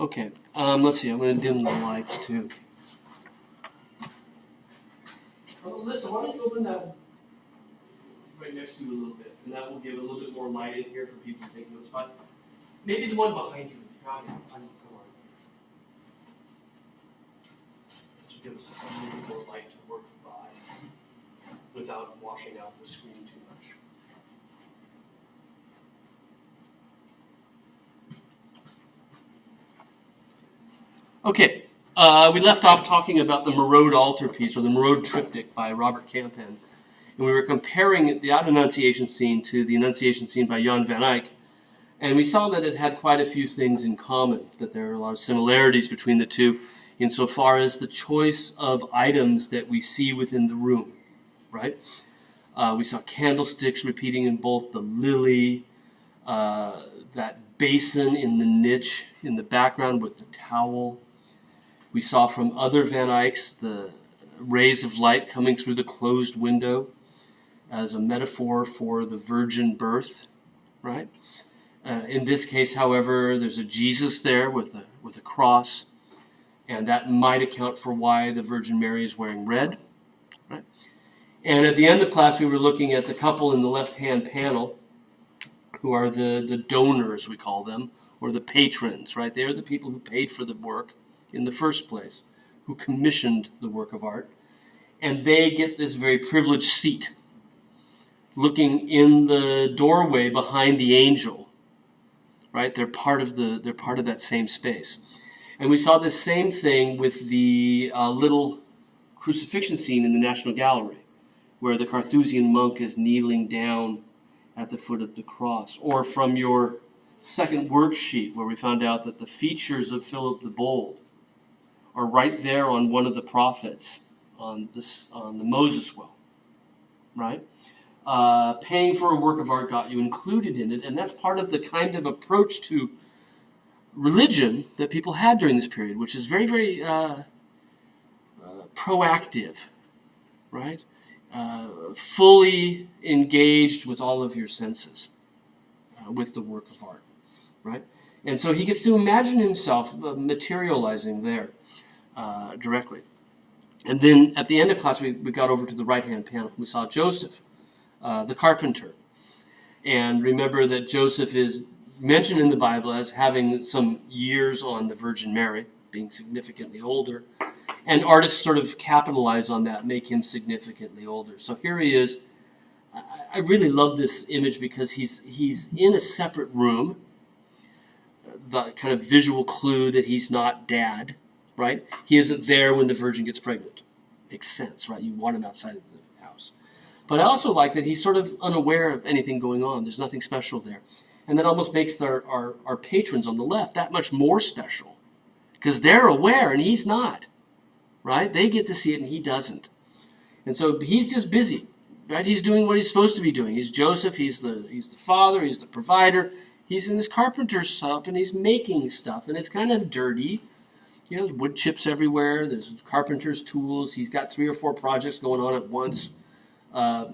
Okay, let's see. I'm going to dim the lights too. Alyssa, why don't you open that right next to you a little bit, and that will give a little bit more light in here for people to take notes. But maybe the one behind you. Come on. This will give us a little bit more light to work by without washing out the screen too much. Okay, we left off talking about the Marode altarpiece, or the Marode triptych by Robert Campen. And we were comparing the Annunciation scene to the Annunciation scene by Jan van Eyck. And we saw that it had quite a few things in common, that there are a lot of similarities between the two insofar as the choice of items that we see within the room, right? We saw candlesticks repeating in both the lily, that basin in the niche in the background with the towel. We saw from other Van Eycks the rays of light coming through the closed window as a metaphor for the virgin birth, right? In this case, however, there's a Jesus there with a cross, and that might account for why the Virgin Mary is wearing red, right? And at the end of class, we were looking at the couple in the left-hand panel, who are the donors, we call them, or the patrons, right? They're the people who paid for the work in the first place, who commissioned the work of art. And they get this very privileged seat, looking in the doorway behind the angel, right? They're part of that same space. And we saw this same thing with the little crucifixion scene in the National Gallery, where the Carthusian monk is kneeling down at the foot of the cross. Or from your second worksheet, where we found out that the features of Philip the Bold are right there on one of the prophets on the Moses well, right? Paying for a work of art got you included in it, and that's part of the kind of approach to religion that people had during this period, which is very, very proactive, right? Fully engaged with all of your senses with the work of art, right? And so he gets to imagine himself materializing there directly. And then at the end of class, we got over to the right-hand panel. We saw Joseph, the carpenter. And remember that Joseph is mentioned in the Bible as having some years on the Virgin Mary, being significantly older. And artists sort of capitalize on that, make him significantly older. So here he is. I really love this image because he's in a separate room. The kind of visual clue that he's not dad, right? He isn't there when the Virgin gets pregnant. Makes sense, right? You want him outside of the house. But I also like that he's sort of unaware of anything going on. There's nothing special there. And that almost makes our patrons on the left that much more special because they're aware and he's not, right? They get to see it and he doesn't. And so he's just busy, right? He's doing what he's supposed to be doing. He's Joseph. He's the father. He's the provider. He's in his carpenter's shop and he's making stuff. And it's kind of dirty. You know, there's wood chips everywhere. There's carpenter's tools. He's got 3 or 4 projects going on at once.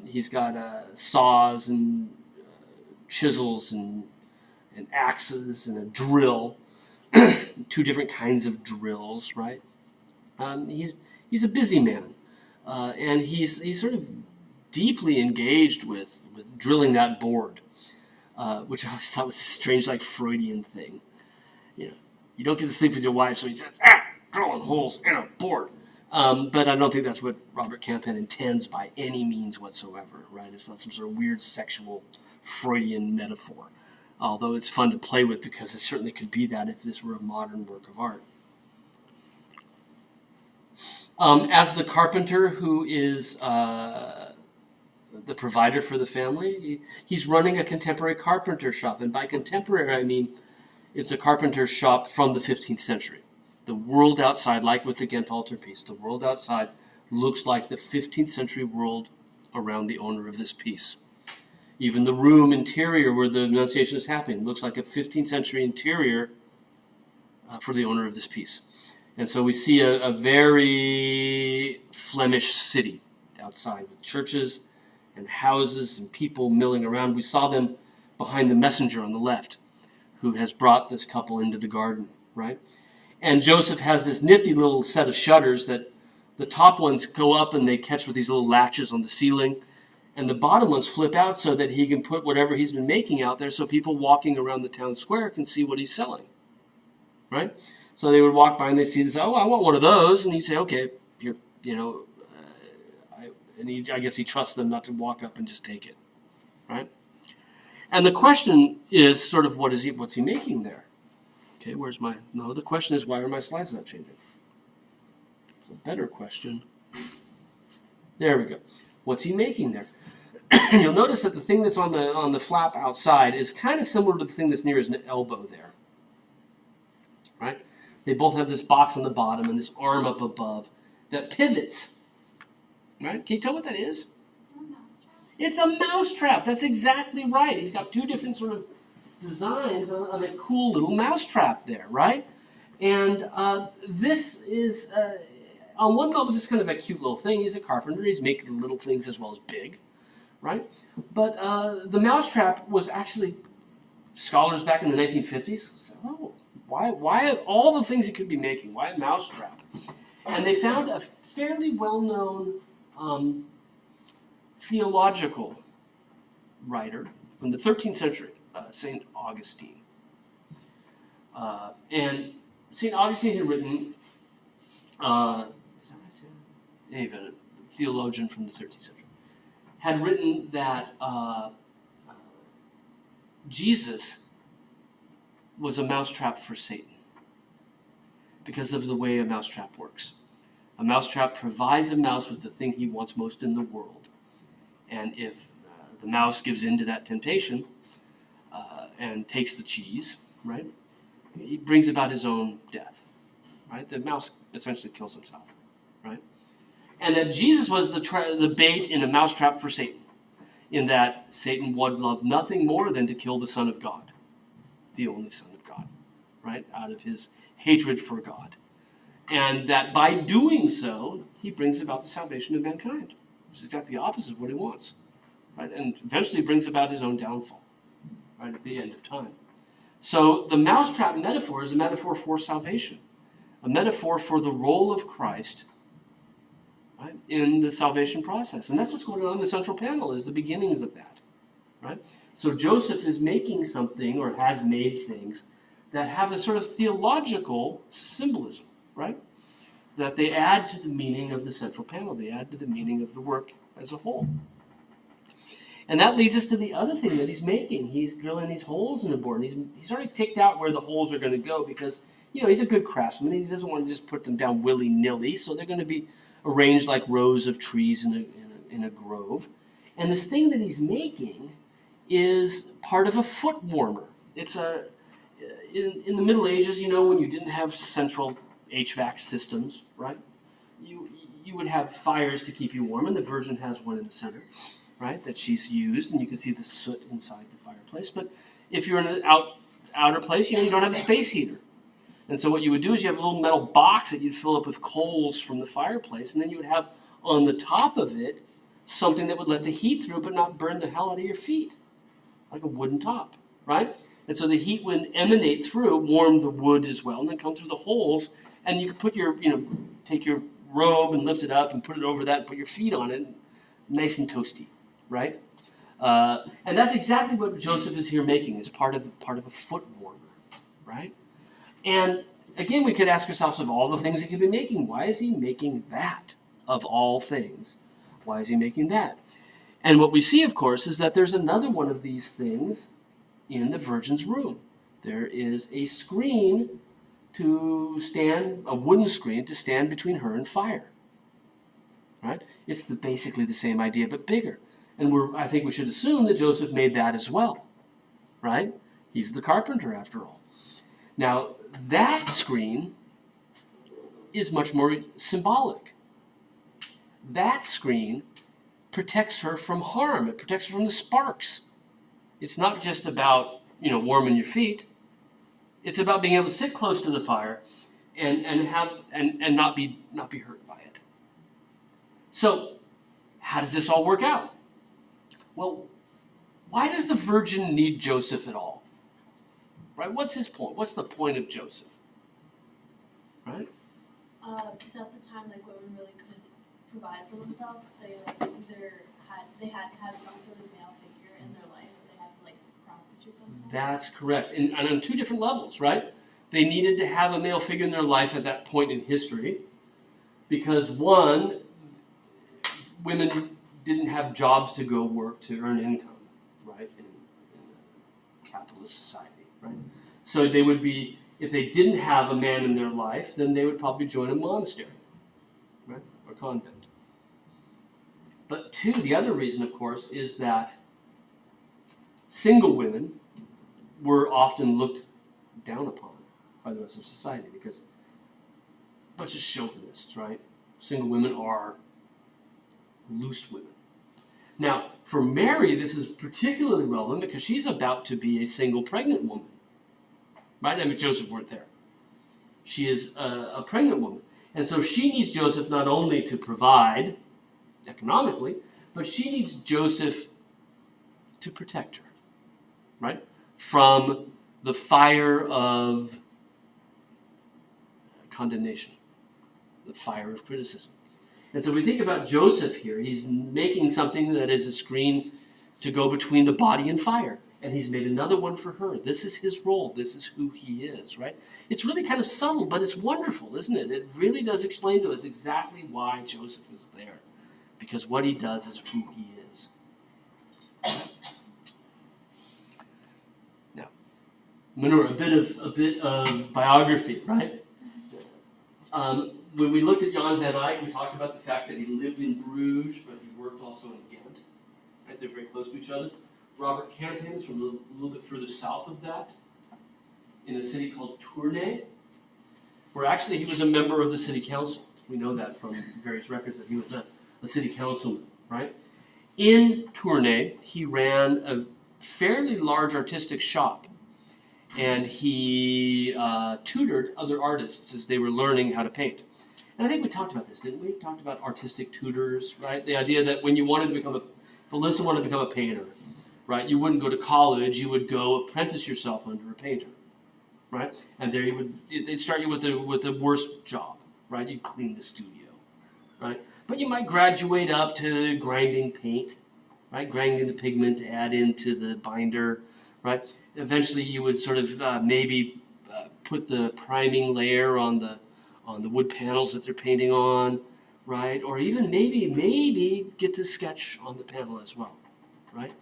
He's got saws and chisels and axes and a drill. 2 different kinds of drills, right? He's a busy man. And he's sort of deeply engaged with drilling that board, which I always thought was a strange, like, Freudian thing. You know, you don't get to sleep with your wife, so he says, drilling holes in a board. But I don't think that's what Robert Campen intends by any means whatsoever, right? It's not some sort of weird sexual Freudian metaphor, although it's fun to play with because it certainly could be that if this were a modern work of art. As the carpenter who is the provider for the family, he's running a contemporary carpenter shop. And by contemporary, I mean it's a carpenter shop from the 15th century. The world outside, like with the Ghent altarpiece, the world outside looks like the 15th century world around the owner of this piece. Even the room interior where the Annunciation is happening looks like a 15th century interior for the owner of this piece. And so we see a very Flemish city outside with churches and houses and people milling around. We saw them behind the messenger on the left who has brought this couple into the garden. right? And Joseph has this nifty little set of shutters that the top ones go up and they catch with these little latches on the ceiling. And the bottom ones flip out so that he can put whatever he's been making out there so people walking around the town square can see what he's selling, right? So they would walk by and they'd see this, oh, I want one of those. And he'd say, okay, here, I guess he trusts them not to walk up and just take it, right? And the question is sort of what's he making there? Okay, the question is, why are my slides not changing? It's a better question. There we go. What's he making there? And you'll notice that the thing that's on the flap outside is kind of similar to the thing that's near his elbow there, right? They both have this box on the bottom and this arm up above that pivots, right? Can you tell what that is? It's a mousetrap. That's exactly right. He's got two different sort of designs on a cool little mousetrap there, right? And this is, on one level, just kind of a cute little thing. He's a carpenter. He's making little things as well as big, right? But the mousetrap was actually, scholars back in the 1950s said, oh, why all the things he could be making? Why a mousetrap? And they found a fairly well-known theological writer from the 13th century, St. Augustine. And St. Augustine had written, a theologian from the 13th century, had written that Jesus was a mousetrap for Satan because of the way a mousetrap works. A mousetrap provides a mouse with the thing he wants most in the world. And if the mouse gives in to that temptation and takes the cheese, right, he brings about his own death, right? The mouse essentially kills himself, right? And that Jesus was the bait in a mousetrap for Satan, in that Satan would love nothing more than to kill the Son of God, the only Son of God, right, out of his hatred for God. And that by doing so, he brings about the salvation of mankind. It's exactly the opposite of what he wants, right? And eventually brings about his own downfall, right, at the end of time. So the mousetrap metaphor is a metaphor for salvation, a metaphor for the role of Christ, right, in the salvation process. And that's what's going on in the central panel, is the beginnings of that, right? So Joseph is making something, or has made things, that have a sort of theological symbolism, right? That they add to the meaning of the central panel. They add to the meaning of the work as a whole. And that leads us to the other thing that he's making. He's drilling these holes in the board. And he's already ticked out where the holes are going to go because, he's a good craftsman. And he doesn't want to just put them down willy-nilly. So they're going to be arranged like rows of trees in a grove. And this thing that he's making is part of a foot warmer. It's in the Middle Ages, when you didn't have central HVAC systems, right? You would have fires to keep you warm, and the Virgin has one in the center, right, that she's used, and you can see the soot inside the fireplace. But if you're in an outer place, you don't have a space heater. And so what you would do is you have a little metal box that you'd fill up with coals from the fireplace, and then you would have on the top of it something that would let the heat through but not burn the hell out of your feet, like a wooden top, right? And so the heat would emanate through, warm the wood as well, and then come through the holes, and you could put take your robe and lift it up and put it over that and put your feet on it, nice and toasty, right? And that's exactly what Joseph is here making, as part of a foot warmer, right? And again, we could ask ourselves, of all the things he could be making, why is he making that? Of all things, why is he making that? And what we see, of course, is that there's another one of these things in the Virgin's room. There is a screen a wooden screen to stand between her and fire, right? It's basically the same idea, but bigger. And I think we should assume that Joseph made that as well, right? He's the carpenter, after all. Now, that screen is much more symbolic. That screen protects her from harm. It protects her from the sparks. It's not just about, warming your feet. It's about being able to sit close to the fire and not be hurt by it. So, how does this all work out? Well, why does the Virgin need Joseph at all? Right? What's his point? What's the point of Joseph? right? Because at the time, like, women really couldn't provide for themselves. They had to have some sort of male figure in their life, or they had to, like, prostitute themselves. That's correct. And on two different levels, right? They needed to have a male figure in their life at that point in history because, one, women didn't have jobs to go work to earn income, right, in a capitalist society, right? So they would be, if they didn't have a man in their life, then they would probably join a monastery, right, or convent. But two, the other reason, of course, is that single women were often looked down upon by the rest of society because a bunch of chauvinists, right? Single women are loose women. Now, for Mary, this is particularly relevant because she's about to be a single pregnant woman. Right? I mean, Joseph weren't there. She is a pregnant woman. And so she needs Joseph not only to provide economically, but she needs Joseph to protect her, right? From the fire of condemnation, the fire of criticism. And so we think about Joseph here. He's making something that is a screen to go between the body and fire. And he's made another one for her. This is his role. This is who he is, right? It's really kind of subtle, but it's wonderful, isn't it? It really does explain to us exactly why Joseph is there. Because what he does is who he is. Now, Manure, a bit of biography, right? When we looked at Jan van Eyck, we talked about the fact that he lived in Bruges, but he worked also in Ghent. Right? They're very close to each other. Robert Campion is from a little bit further south of that, in a city called Tournai, where actually he was a member of the city council. We know that from various records that he was a city councilman, right? In Tournai, he ran a fairly large artistic shop, and he tutored other artists as they were learning how to paint. And I think we talked about this, didn't we? We talked about artistic tutors, right? The idea that when you wanted to become if Alyssa wanted to become a painter, right? You wouldn't go to college, you would go apprentice yourself under a painter, right? And there they'd start you with the worst job, right? You'd clean the studio, right? But you might graduate up to grinding paint, right? Grinding the pigment to add into the binder, right? Eventually you would sort of maybe put the priming layer on the wood panels that they're painting on, right? Or even maybe get to sketch on the panel as well, right?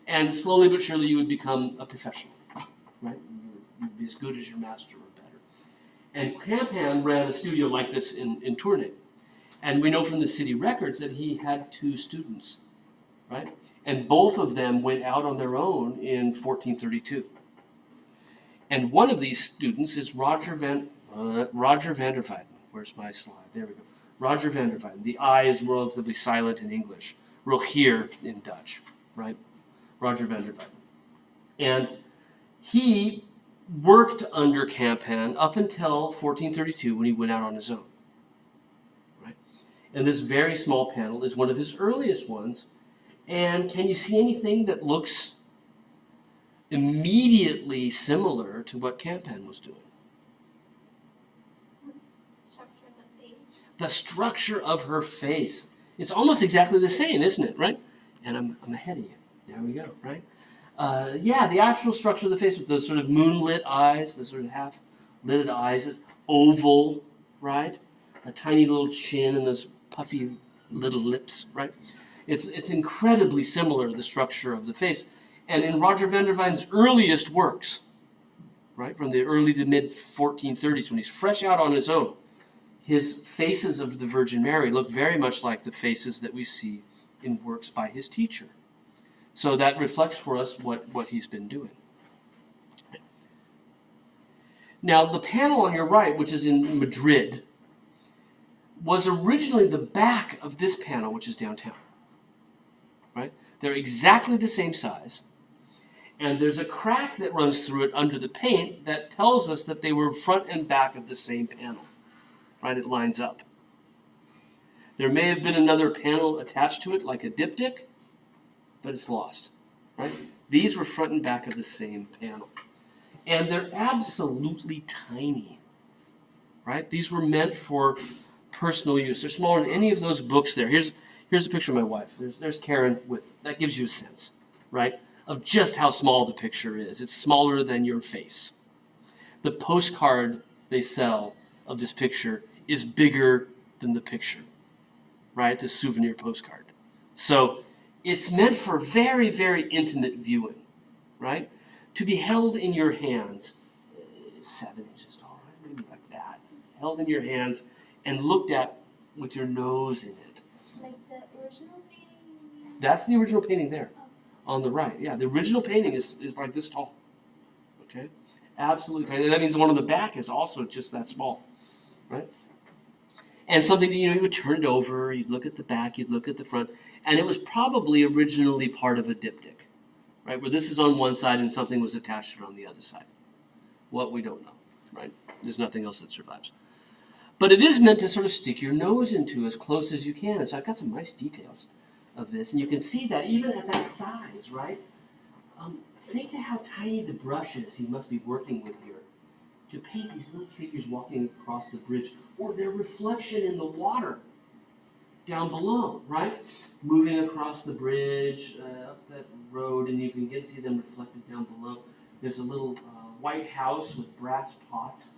And slowly but surely you would become a professional, right? You'd be as good as your master or better. And Campion ran a studio like this in Tournai. And we know from the city records that he had 2 students, right? And both of them went out on their own in 1432. And one of these students is Roger van der Weyden. Where's my slide? There we go. Roger van der Weyden. The I is relatively silent in English. Rogier in Dutch, right? Roger van der Weyden. And he worked under Campion up until 1432 when he went out on his own. Right? And this very small panel is one of his earliest ones. And can you see anything that looks immediately similar to what Campion was doing? Structure of the face. The structure of her face. It's almost exactly the same, isn't it? Right? And I'm ahead of you. There we go, right? The actual structure of the face with those sort of moonlit eyes, the sort of half-lidded eyes, is oval, right? A tiny little chin and those puffy little lips, right? It's incredibly similar to the structure of the face. And in Roger van der Weyden's earliest works, right, from the early to mid-1430s, when he's fresh out on his own, his faces of the Virgin Mary look very much like the faces that we see in works by his teacher. So that reflects for us what he's been doing. Now, the panel on your right, which is in Madrid, was originally the back of this panel, which is downtown. Right? They're exactly the same size. And there's a crack that runs through it under the paint that tells us that they were front and back of the same panel. Right? It lines up. There may have been another panel attached to it, like a diptych, but it's lost. Right? These were front and back of the same panel. And they're absolutely tiny. right? These were meant for personal use. They're smaller than any of those books there. Here's a picture of my wife. There's Karen that gives you a sense, right, of just how small the picture is. It's smaller than your face. The postcard they sell of this picture is bigger than the picture, right? The souvenir postcard. So it's meant for very, very intimate viewing, right? To be held in your hands, 7 inches tall, right? Maybe like that. Held in your hands and looked at with your nose in it. Like the original painting? That's the original painting there on the right. Yeah, the original painting is like this tall. Okay? Absolutely. And that means the one on the back is also just that small, right? And something that, you would turn it over, you'd look at the back, you'd look at the front, and it was probably originally part of a diptych, right? Where this is on one side and something was attached to it on the other side. What we don't know, right? There's nothing else that survives. But it is meant to sort of stick your nose into as close as you can. And so I've got some nice details of this. And you can see that even at that size, right? Think of how tiny the brush is he must be working with here to paint these little figures walking across the bridge, or their reflection in the water down below, right? Moving across the bridge, up that road, and you can get to see them reflected down below. There's a little white house with brass pots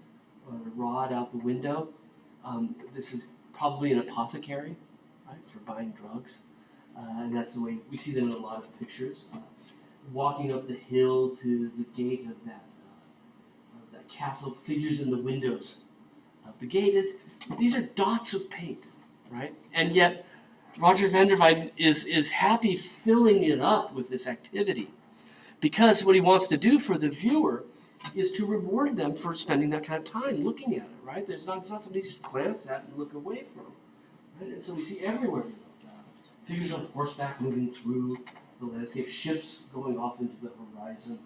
on a rod out the window. This is probably an apothecary, right, for buying drugs. And that's the way we see them in a lot of pictures. Walking up the hill to the gate of that castle, figures in the windows of the gate. These are dots of paint, right? And yet Roger van der Weyden is happy filling it up with this activity, because what he wants to do for the viewer is to reward them for spending that kind of time looking at it, right? It's not something you just glance at and look away from, right? And so we see everywhere figures on horseback moving through the landscape, ships going off into the horizon,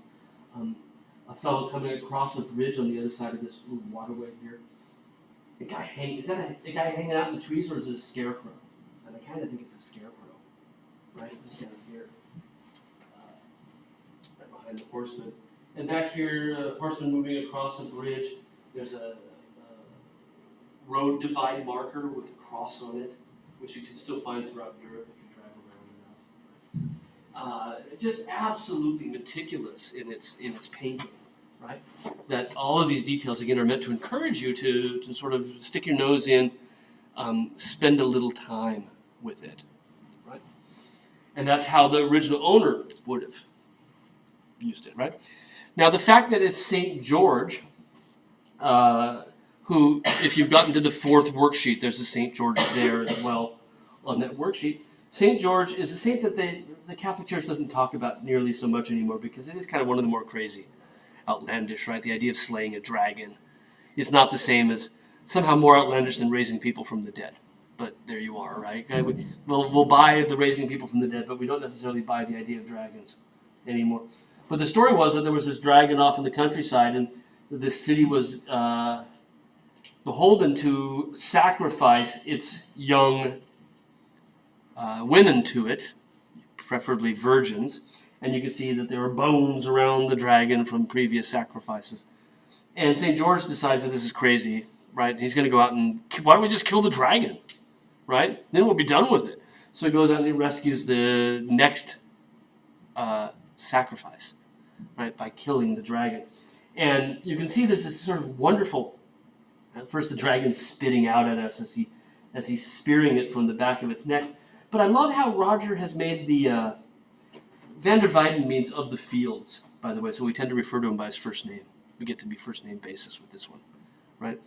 a fellow coming across a bridge on the other side of this little waterway here. Is that a guy hanging out in the trees, or is it a scarecrow? And I kind of think it's a scarecrow, right? Just down here, right behind the horseman. And back here, a horseman moving across a bridge. There's a road divide marker with a cross on it, which you can still find throughout Europe if you drive around enough. Just absolutely meticulous in its painting, right? That all of these details, again, are meant to encourage you to sort of stick your nose in, spend a little time with it, right? And that's how the original owner would have used it, right? Now, the fact that it's St. George, who, if you've gotten to the 4th worksheet, there's a St. George there as well on that worksheet. St. George is a saint that the Catholic Church doesn't talk about nearly so much anymore, because it is kind of one of the more crazy, outlandish, right? The idea of slaying a dragon is not the same as, somehow more outlandish than raising people from the dead. But there you are, right? We'll buy the raising people from the dead, but we don't necessarily buy the idea of dragons anymore. But the story was that there was this dragon off in the countryside, and this city was beholden to sacrifice its young women to it, preferably virgins. And you can see that there are bones around the dragon from previous sacrifices. And St. George decides that this is crazy, right? And he's going to go out and, why don't we just kill the dragon, right? Then we'll be done with it. So he goes out and he rescues the next sacrifice, right, by killing the dragon. And you can see this sort of wonderful, at first the dragon's spitting out at us as he's spearing it from the back of its neck. But I love how Roger has made the, van der Weyden means of the fields, by the way, so we tend to refer to him by his first name. We get to be first name basis with this one, right?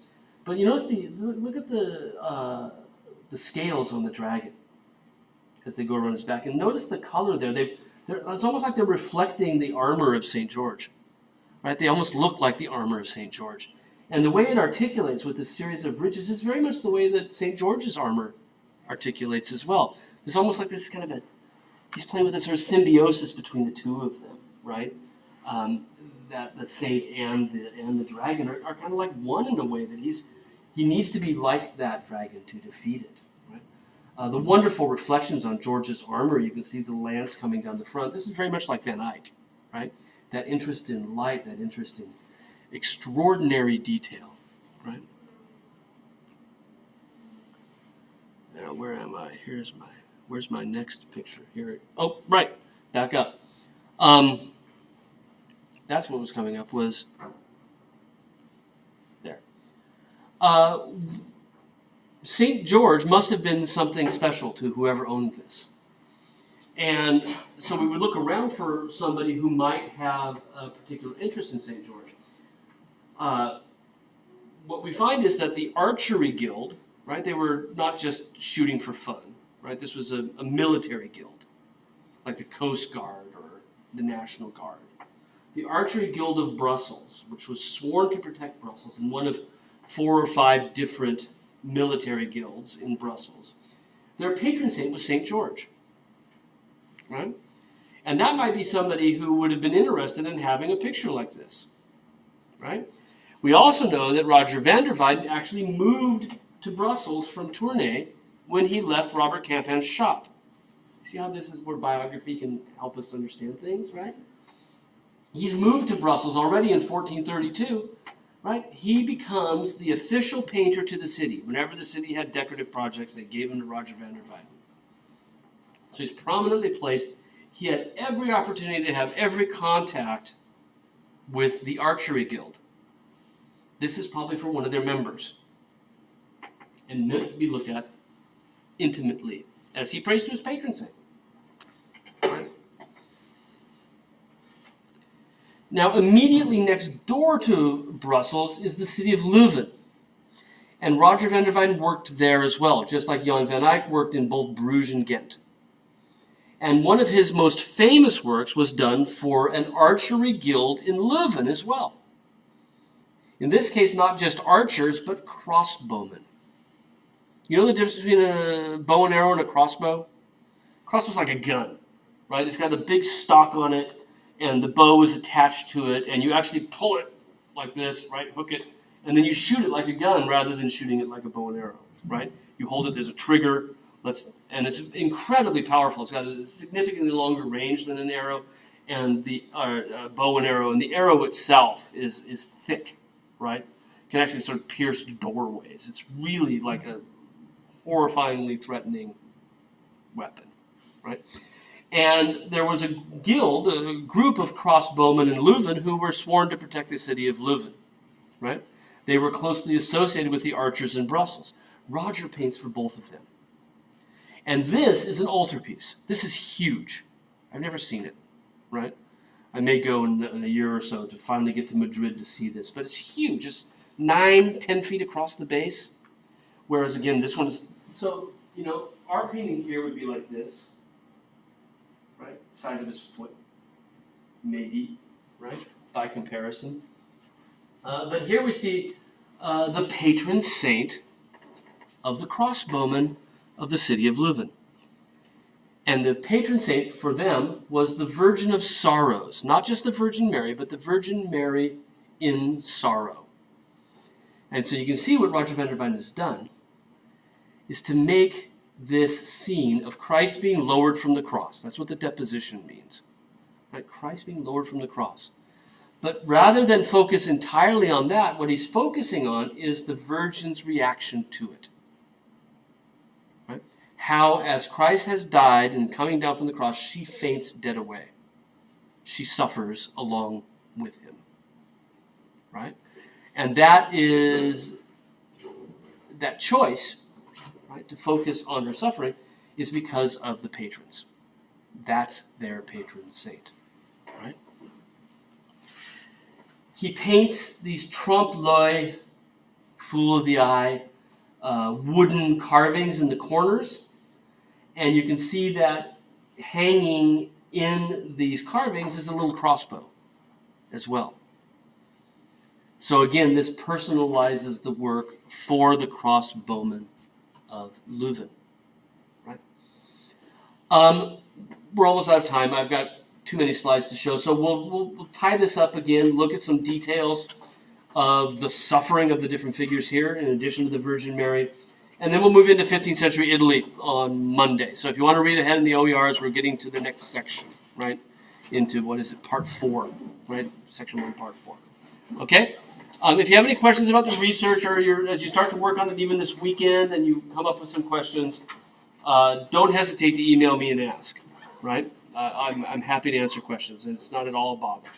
But you notice look at the scales on the dragon as they go around his back, and notice the color there. It's almost like they're reflecting the armor of St. George, right? They almost look like the armor of St. George. And the way it articulates with this series of ridges is very much the way that St. George's armor articulates as well. It's almost like this kind of he's playing with a sort of symbiosis between the two of them, right? That the saint and the dragon are kind of like one in a way, that he needs to be like that dragon to defeat it, right? The wonderful reflections on George's armor, you can see the lance coming down the front. This is very much like Van Eyck, right? That interest in light, that interest in extraordinary detail, right? where am I? Where's my next picture? Oh, right, back up. That's what was coming up, was there. St. George must have been something special to whoever owned this. And so we would look around for somebody who might have a particular interest in St. George. What we find is that the archery guild, right, they were not just shooting for fun, right? This was a military guild, like the Coast Guard or the National Guard. The Archery Guild of Brussels, which was sworn to protect Brussels, and one of 4 or 5 different military guilds in Brussels, their patron saint was St. George, right? And that might be somebody who would have been interested in having a picture like this, right? We also know that Roger van der Weyden actually moved to Brussels from Tournai when he left Robert Campin's shop. See how this is where biography can help us understand things, right? He's moved to Brussels already in 1432, right? He becomes the official painter to the city. Whenever the city had decorative projects, they gave him to Roger van der Weyden. So he's prominently placed. He had every opportunity to have every contact with the Archery Guild. This is probably for one of their members, and meant to be looked at intimately as he prays to his patron saint. Right? Now, immediately next door to Brussels is the city of Leuven. And Roger van der Weyden worked there as well, just like Jan van Eyck worked in both Bruges and Ghent. And one of his most famous works was done for an archery guild in Leuven as well. In this case, not just archers, but crossbowmen. You know the difference between a bow and arrow and a crossbow? Crossbow's like a gun, right? It's got a big stock on it, and the bow is attached to it, and you actually pull it like this, right? Hook it, and then you shoot it like a gun rather than shooting it like a bow and arrow, right? You hold it, there's a trigger, and it's incredibly powerful. It's got a significantly longer range than an arrow, and the bow and arrow, and the arrow itself is thick, right? It can actually sort of pierce doorways. It's really like a horrifyingly threatening weapon, right? And there was a guild, a group of crossbowmen in Leuven who were sworn to protect the city of Leuven, right? They were closely associated with the archers in Brussels. Roger paints for both of them. And this is an altarpiece. This is huge. I've never seen it, right? I may go in a year or so to finally get to Madrid to see this, but it's huge. It's 9-10 feet across the base. Whereas, again, this one is... So, our painting here would be like this, right? The size of his foot, maybe, right? By comparison. But here we see the patron saint of the crossbowmen of the city of Leuven. And the patron saint for them was the Virgin of Sorrows. Not just the Virgin Mary, but the Virgin Mary in sorrow. And so you can see what Roger van der Weyden has done is to make this scene of Christ being lowered from the cross. That's what the deposition means. Right? Christ being lowered from the cross. But rather than focus entirely on that, what he's focusing on is the Virgin's reaction to it. Right? How, as Christ has died and coming down from the cross, she faints dead away. She suffers along with him. Right? And that is that choice, right, to focus on her suffering is because of the patrons. That's their patron saint. Right? He paints these trompe-l'oeil, fool of the eye, wooden carvings in the corners. And you can see that hanging in these carvings is a little crossbow as well. So again, this personalizes the work for the crossbowmen of Leuven. Right? We're almost out of time. I've got too many slides to show. So we'll tie this up again, look at some details of the suffering of the different figures here, in addition to the Virgin Mary. And then we'll move into 15th century Italy on Monday. So if you want to read ahead in the OERs, we're getting to the next section, right? Into, part 4, right? Section 1, part 4. Okay? If you have any questions about the research, or as you start to work on it even this weekend and you come up with some questions, don't hesitate to email me and ask, right? I'm happy to answer questions, and it's not at all a bother.